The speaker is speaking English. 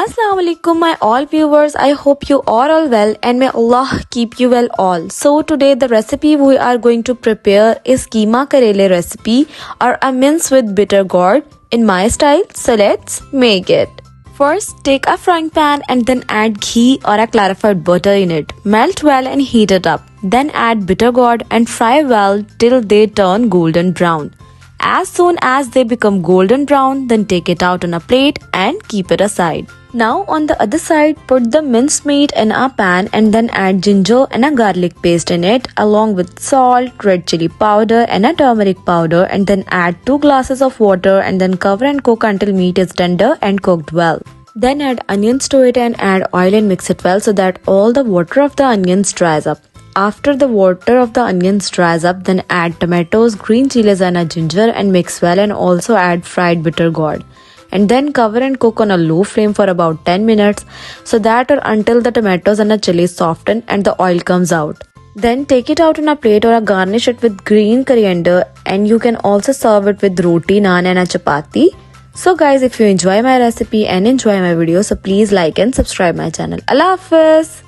Assalamu alaikum my all viewers. I hope you are all well and may Allah keep you well all. So today the recipe we are going to prepare is keema karele recipe or a mince with bitter gourd in my style. So let's make it. First take a frying pan and then add ghee or a clarified butter in it. Melt well and heat it up. Then add bitter gourd and fry well till they turn golden brown. As soon as they become golden brown, then take it out on a plate and keep it aside. Now on the other side, put the minced meat in a pan and then add ginger and a garlic paste in it along with salt, red chili powder and a turmeric powder, and then add 2 glasses of water and then cover and cook until meat is tender and cooked well. Then add onions to it and add oil and mix it well so that all the water of the onions dries up. After the water of the onions dries up, then add tomatoes, green chilies and a ginger and mix well, and also add fried bitter gourd. And then cover and cook on a low flame for about 10 minutes so that or until the tomatoes and the chilies soften and the oil comes out. Then take it out on a plate or garnish it with green coriander, and you can also serve it with roti, naan and a chapati. So guys, if you enjoy my recipe and enjoy my video, so please like and subscribe my channel. Allah Hafiz.